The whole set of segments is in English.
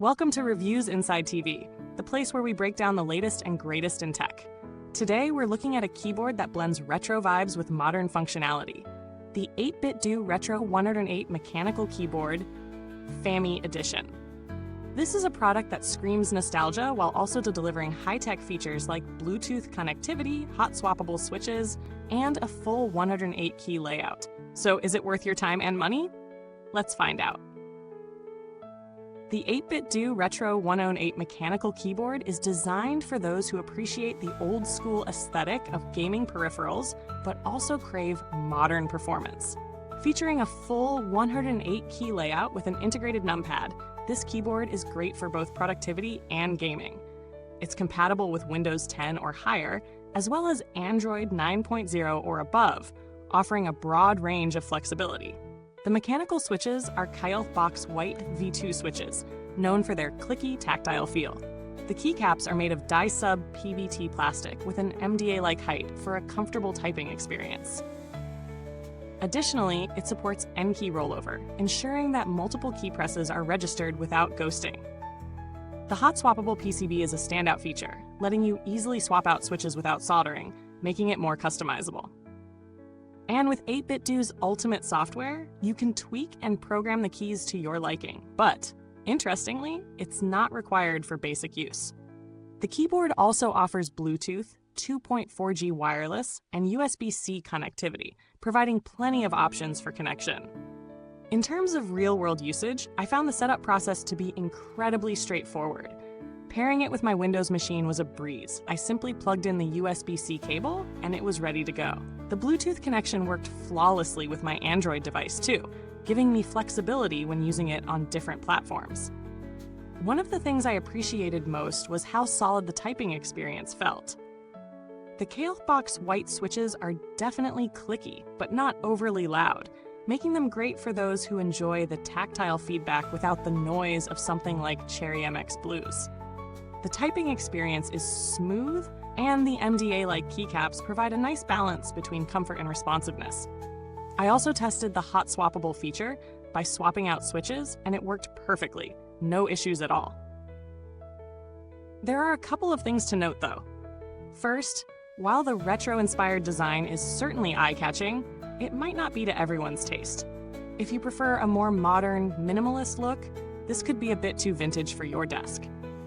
Welcome to Reviewsinsidetv, the place where we break down the latest and greatest in tech. Today, we're looking at a keyboard that blends retro vibes with modern functionality. The 8BitDo Retro 108 Mechanical Keyboard, Fami Edition. This is a product that screams nostalgia while also delivering high-tech features like Bluetooth connectivity, hot-swappable switches, and a full 108-key layout. So is it worth your time and money? Let's find out. The 8BitDo Retro 108 Mechanical Keyboard is designed for those who appreciate the old-school aesthetic of gaming peripherals, but also crave modern performance. Featuring a full 108-key layout with an integrated Numpad, this keyboard is great for both productivity and gaming. It's compatible with Windows 10 or higher, as well as Android 9.0 or above, offering a broad range of flexibility. The mechanical switches are Kailh Box White V2 switches, known for their clicky, tactile feel. The keycaps are made of dye-sub PBT plastic with an MDA-like height for a comfortable typing experience. Additionally, it supports N-key rollover, ensuring that multiple key presses are registered without ghosting. The hot-swappable PCB is a standout feature, letting you easily swap out switches without soldering, making it more customizable. And with 8BitDo's ultimate software, you can tweak and program the keys to your liking. But, interestingly, it's not required for basic use. The keyboard also offers Bluetooth, 2.4G wireless, and USB-C connectivity, providing plenty of options for connection. In terms of real-world usage, I found the setup process to be incredibly straightforward. Pairing it with my Windows machine was a breeze. I simply plugged in the USB-C cable, and it was ready to go. The Bluetooth connection worked flawlessly with my Android device too, giving me flexibility when using it on different platforms. One of the things I appreciated most was how solid the typing experience felt. The Kailh Box White switches are definitely clicky, but not overly loud, making them great for those who enjoy the tactile feedback without the noise of something like Cherry MX Blues. The typing experience is smooth, and the MDA-like keycaps provide a nice balance between comfort and responsiveness. I also tested the hot-swappable feature by swapping out switches, and it worked perfectly, no issues at all. There are a couple of things to note though. First, while the retro-inspired design is certainly eye-catching, it might not be to everyone's taste. If you prefer a more modern, minimalist look, this could be a bit too vintage for your desk.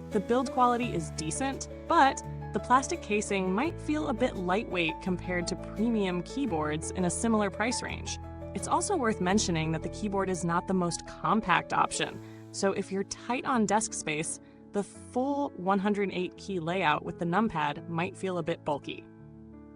The build quality is decent, but the plastic casing might feel a bit lightweight compared to premium keyboards in a similar price range. It's also worth mentioning that the keyboard is not the most compact option, so if you're tight on desk space, the full 108-key layout with the Numpad might feel a bit bulky.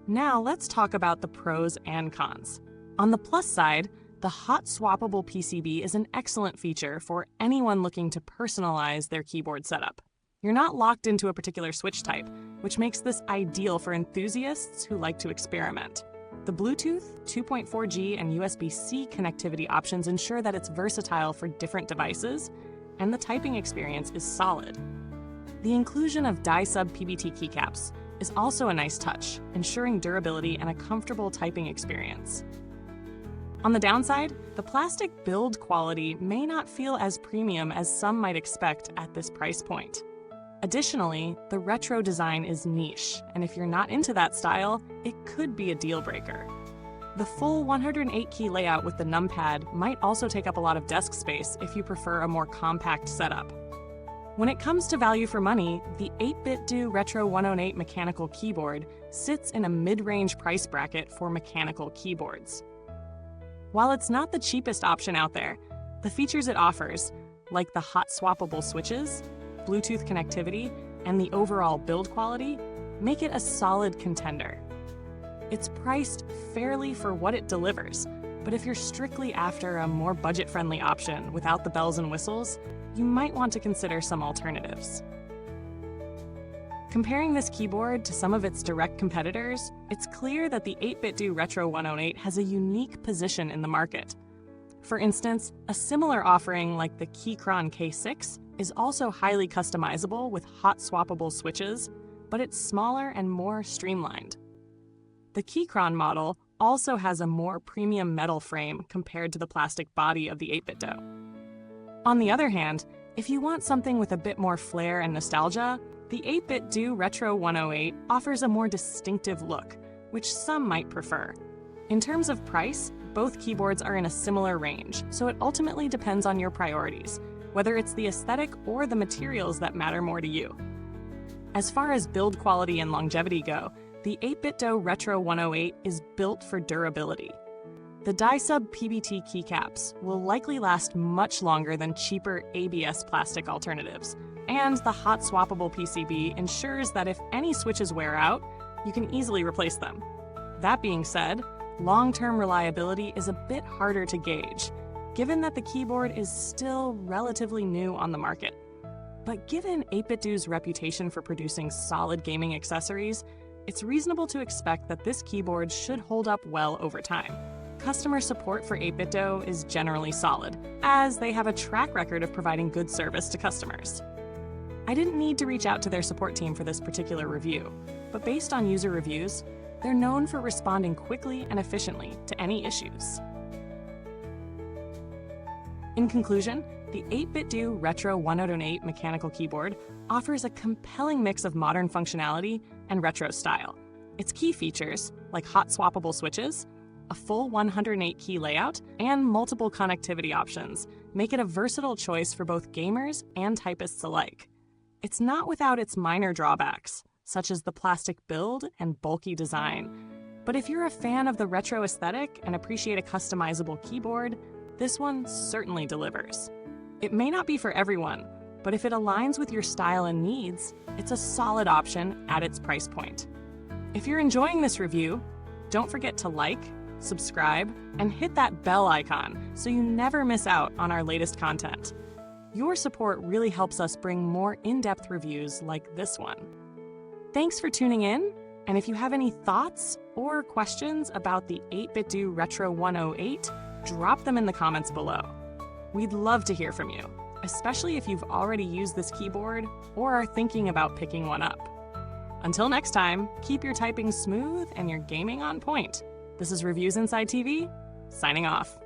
Now let's talk about the pros and cons. On the plus side, the hot-swappable PCB is an excellent feature for anyone looking to personalize their keyboard setup. You're not locked into a particular switch type, which makes this ideal for enthusiasts who like to experiment. The Bluetooth, 2.4G, and USB-C connectivity options ensure that it's versatile for different devices, and the typing experience is solid. The inclusion of dye-sub PBT keycaps is also a nice touch, ensuring durability and a comfortable typing experience. On the downside, the plastic build quality may not feel as premium as some might expect at this price point. Additionally, the retro design is niche, and if you're not into that style, it could be a deal breaker. The full 108-key layout with the Numpad might also take up a lot of desk space if you prefer a more compact setup. When it comes to value for money, the 8BitDo Retro 108 Mechanical Keyboard sits in a mid-range price bracket for mechanical keyboards. While it's not the cheapest option out there, the features it offers, like the hot-swappable switches, Bluetooth connectivity, and the overall build quality, make it a solid contender. It's priced fairly for what it delivers, but if you're strictly after a more budget-friendly option without the bells and whistles, you might want to consider some alternatives. Comparing this keyboard to some of its direct competitors, it's clear that the 8BitDo Retro 108 has a unique position in the market. For instance, a similar offering like the Keychron K6 is also highly customizable with hot-swappable switches, but it's smaller and more streamlined. The Keychron model also has a more premium metal frame compared to the plastic body of the 8BitDo. On the other hand, If you want something with a bit more flair and nostalgia, the 8BitDo Retro 108 offers a more distinctive look, which some might prefer. In terms of price, both keyboards are in a similar range, so it ultimately depends on your priorities, whether it's the aesthetic or the materials that matter more to you. As far as build quality and longevity go, the 8BitDo Retro 108 is built for durability. The dye-sub PBT keycaps will likely last much longer than cheaper ABS plastic alternatives, and the hot-swappable PCB ensures that if any switches wear out, you can easily replace them. That being said, long-term reliability is a bit harder to gauge, given that the keyboard is still relatively new on the market. But given 8BitDo's reputation for producing solid gaming accessories, it's reasonable to expect that this keyboard should hold up well over time. Customer support for 8BitDo is generally solid, as they have a track record of providing good service to customers. I didn't need to reach out to their support team for this particular review, but based on user reviews, they're known for responding quickly and efficiently to any issues. In conclusion, the 8BitDo Retro 108 mechanical keyboard offers a compelling mix of modern functionality and retro style. Its key features, like hot-swappable switches, a full 108-key layout, and multiple connectivity options, make it a versatile choice for both gamers and typists alike. It's not without its minor drawbacks, such as the plastic build and bulky design. But if you're a fan of the retro aesthetic and appreciate a customizable keyboard, this one certainly delivers. It may not be for everyone, but if it aligns with your style and needs, it's a solid option at its price point. If you're enjoying this review, don't forget to like, subscribe, and hit that bell icon so you never miss out on our latest content. Your support really helps us bring more in-depth reviews like this one. Thanks for tuning in, and if you have any thoughts or questions about the 8BitDo Retro 108, drop them in the comments below. We'd love to hear from you, especially if you've already used this keyboard or are thinking about picking one up. Until next time, keep your typing smooth and your gaming on point. This is Reviewsinside TV, signing off.